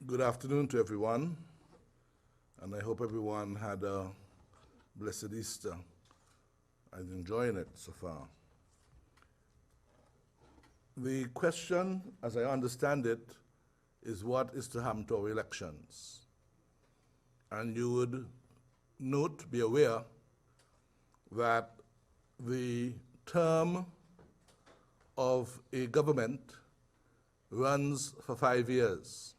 Good afternoon to everyone, and I hope everyone had a blessed Easter and enjoying it so far. The question, as I understand it, is what is to happen to our elections. And you would note, be aware, that the term of a government runs for 5 years.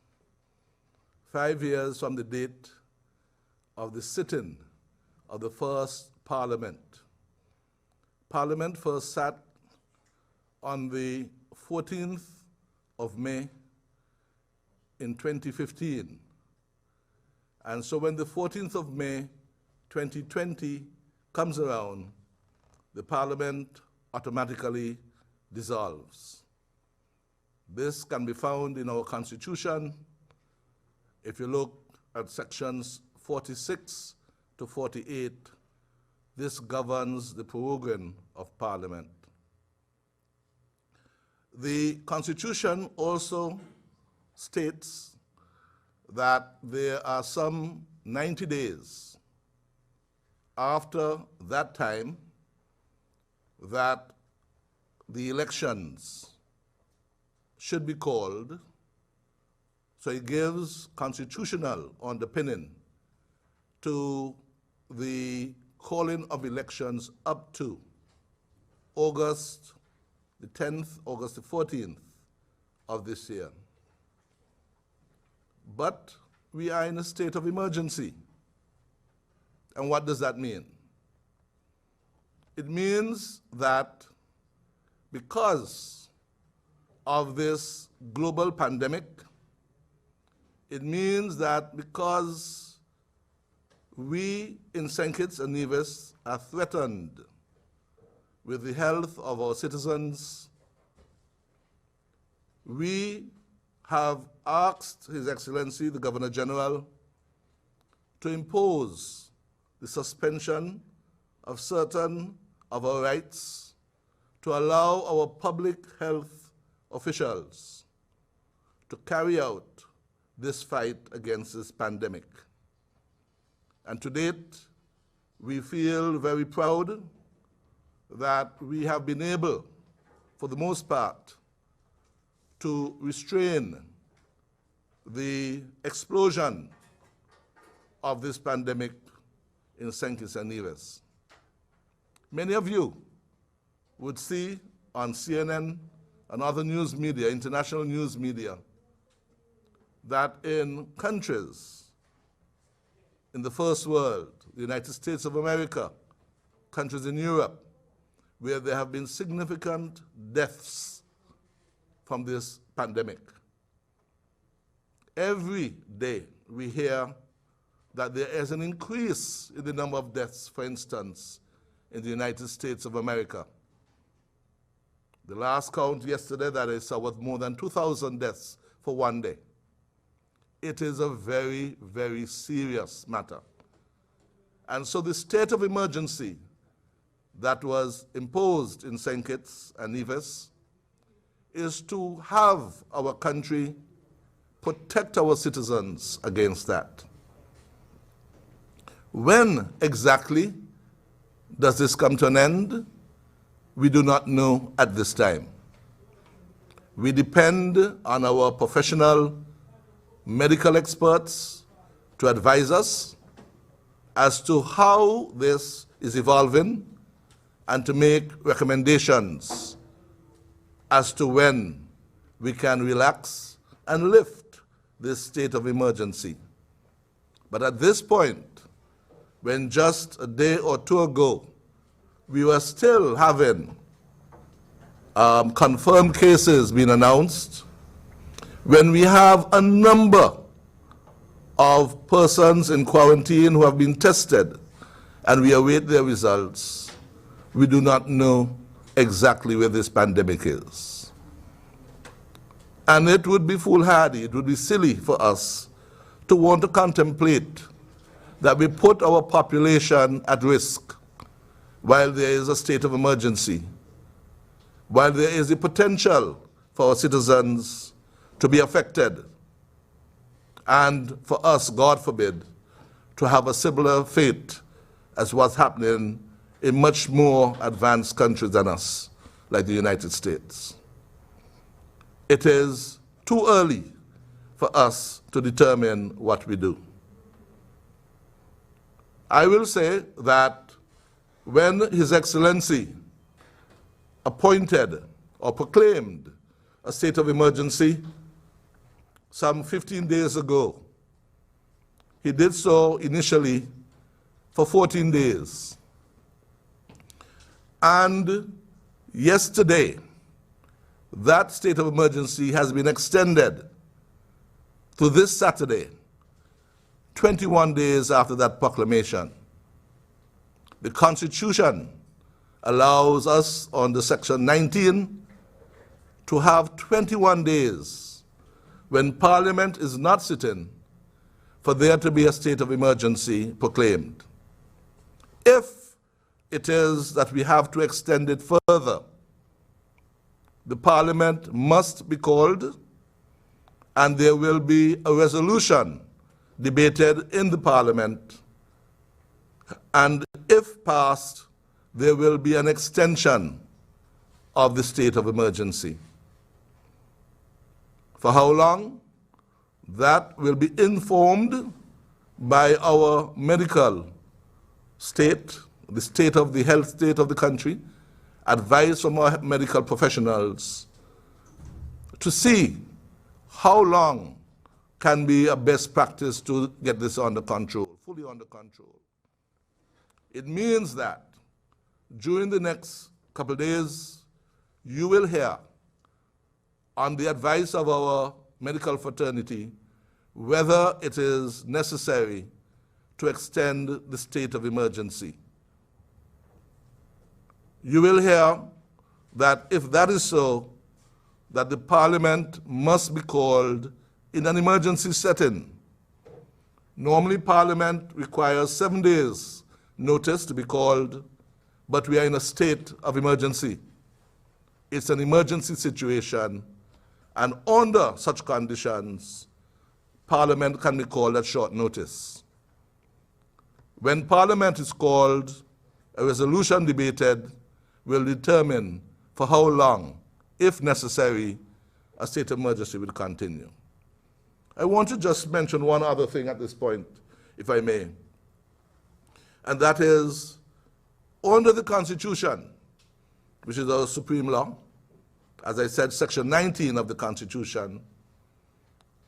5 years from the date of the sitting of the first Parliament. Parliament first sat on the 14th of May in 2015. And so when the 14th of May 2020 comes around, the Parliament automatically dissolves. This can be found in our Constitution. If you look at sections 46 to 48, this governs the proroguing of Parliament. The Constitution also states that there are some 90 days after that time that the elections should be called. So it gives constitutional underpinning to the calling of elections up to August the 10th, August the 14th of this year. But we are in a state of emergency. And what does that mean? It means that because of this global pandemic, it means that because we in St. Kitts and Nevis are threatened with the health of our citizens, we have asked His Excellency, the Governor General, to impose the suspension of certain of our rights to allow our public health officials to carry out this fight against this pandemic. And to date, we feel very proud that we have been able, for the most part, to restrain the explosion of this pandemic in St. Kitts and Nevis. Many of you would see on CNN and other news media, international news media, that in countries in the first world, the United States of America, countries in Europe, where there have been significant deaths from this pandemic. Every day we hear that there is an increase in the number of deaths, for instance, in the United States of America. The last count yesterday that I saw was more than 2,000 deaths for one day. It is a very, very serious matter. And so the state of emergency that was imposed in St. Kitts and Nevis is to have our country protect our citizens against that. When exactly does this come to an end? We do not know at this time. We depend on our professional medical experts to advise us as to how this is evolving and to make recommendations as to when we can relax and lift this state of emergency. But at this point, when just a day or two ago, we were still having confirmed cases being announced, when we have a number of persons in quarantine who have been tested and we await their results, we do not know exactly where this pandemic is. And it would be foolhardy, it would be silly for us to want to contemplate that we put our population at risk while there is a state of emergency, while there is the potential for our citizens to be affected. and for us, God forbid, to have a similar fate as what's happening in much more advanced countries than us, like the United States. It is too early for us to determine what we do. I will say that when His Excellency appointed or proclaimed a state of emergency some 15 days ago, he did so initially for 14 days. And yesterday, that state of emergency has been extended to this Saturday, 21 days after that proclamation. The Constitution allows us under Section 19 to have 21 days when Parliament is not sitting for there to be a state of emergency proclaimed. If it is that we have to extend it further, the Parliament must be called and there will be a resolution debated in the Parliament, and if passed, there will be an extension of the state of emergency. For how long? That will be informed by our medical state, the state of the health state of the country, advice from our medical professionals to see how long can be a best practice to get this under control, fully under control. It means that during the next couple of days, you will hear, on the advice of our medical fraternity, whether it is necessary to extend the state of emergency. You will hear that if that is so, that the Parliament must be called in an emergency setting. Normally, Parliament requires 7 days notice to be called, but we are in a state of emergency. It's an emergency situation, and under such conditions, Parliament can be called at short notice. When Parliament is called, a resolution debated will determine for how long, if necessary, a state of emergency will continue. I want to just mention one other thing at this point, if I may, and that is, under the Constitution, which is our supreme law, as I said, Section 19 of the Constitution,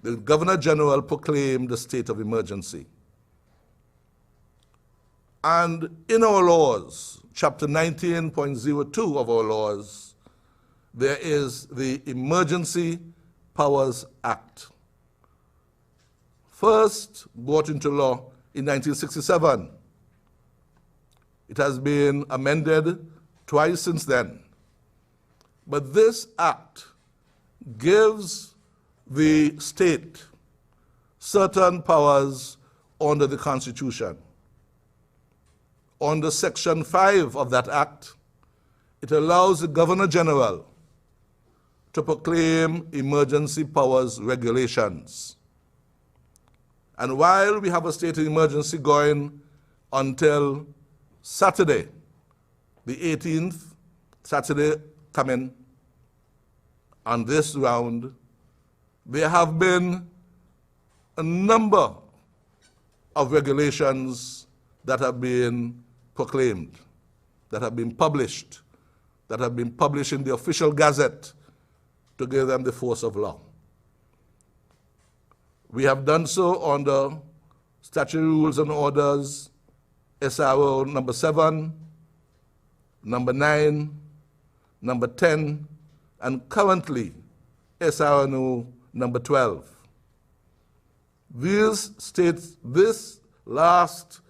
the Governor General proclaimed a state of emergency. And in our laws, Chapter 19.02 of our laws, there is the Emergency Powers Act. First brought into law in 1967. It has been amended twice since then. But this act gives the state certain powers under the Constitution. Under Section 5 of that act, it allows the Governor General to proclaim emergency powers regulations. And while we have a state of emergency going until Saturday, the 18th, Saturday coming, on this round, there have been a number of regulations that have been proclaimed, that have been published in the official gazette to give them the force of law. We have done so under Statutory Rules and Orders, SRO number 7, number 9, number 10, and currently SRO number 12. These states, this last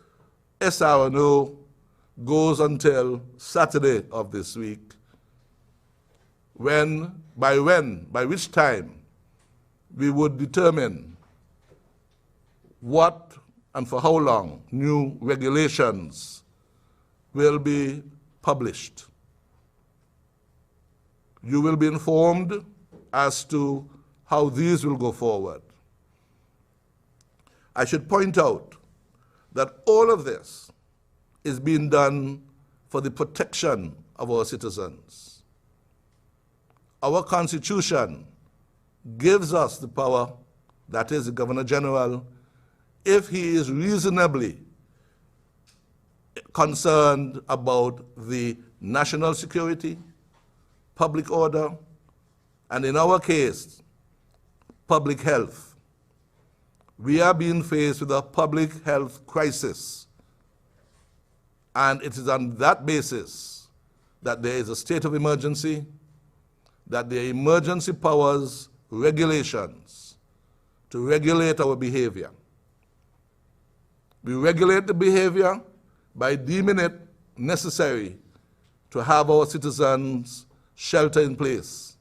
SRO goes until Saturday of this week, by which time we would determine what and for how long new regulations will be published. You will be informed as to how these will go forward. I should point out that all of this is being done for the protection of our citizens. Our Constitution gives us the power, that is the Governor General, if he is reasonably concerned about the national security, public order, and in our case, public health. We are being faced with a public health crisis, and it is on that basis that there is a state of emergency, that there are emergency powers regulations to regulate our behavior. We regulate the behavior by deeming it necessary to have our citizens shelter in place,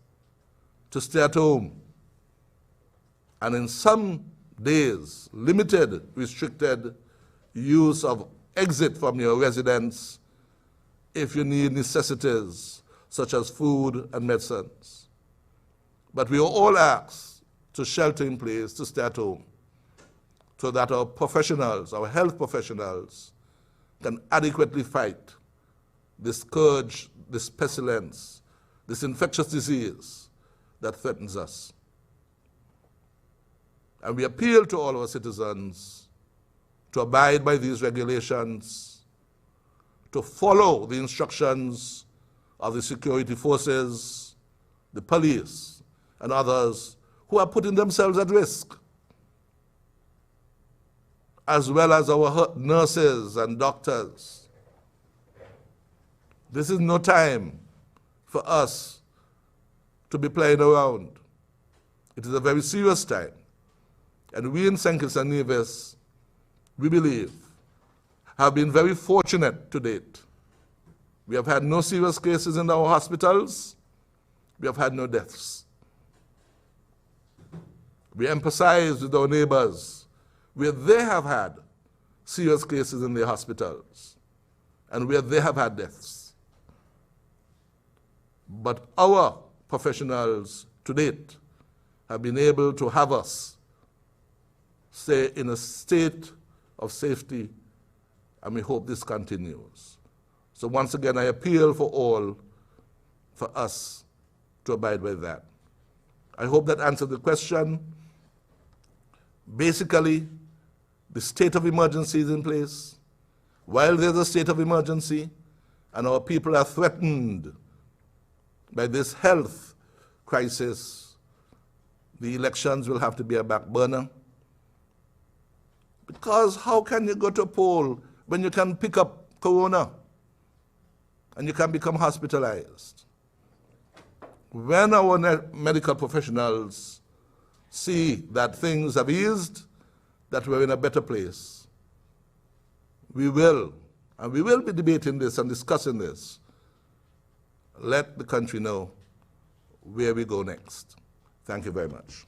to stay at home, and in some days, limited, restricted use of exit from your residence if you need necessities such as food and medicines. But we are all asked to shelter in place, to stay at home, so that our professionals, our health professionals, can adequately fight this scourge, this pestilence, this infectious disease that threatens us. And we appeal to all our citizens to abide by these regulations, to follow the instructions of the security forces, the police, and others who are putting themselves at risk, as well as our nurses and doctors. This is no time for us to be playing around. It is a very serious time. And we in St. Kitts and Nevis, we believe, have been very fortunate to date. We have had no serious cases in our hospitals. We have had no deaths. We emphasize with our neighbors where they have had serious cases in their hospitals and where they have had deaths. But our professionals to date have been able to have us stay in a state of safety, and we hope this continues. So once again, I appeal for all, for us to abide by that. I hope that answered the question. Basically, the state of emergency is in place. While there's a state of emergency and our people are threatened by this health crisis, the elections will have to be a back burner. Because how can you go to a poll when you can pick up corona and you can become hospitalized? When our medical professionals see that things have eased, that we're in a better place, we will be debating this and discussing this. Let the country know where we go next. Thank you very much.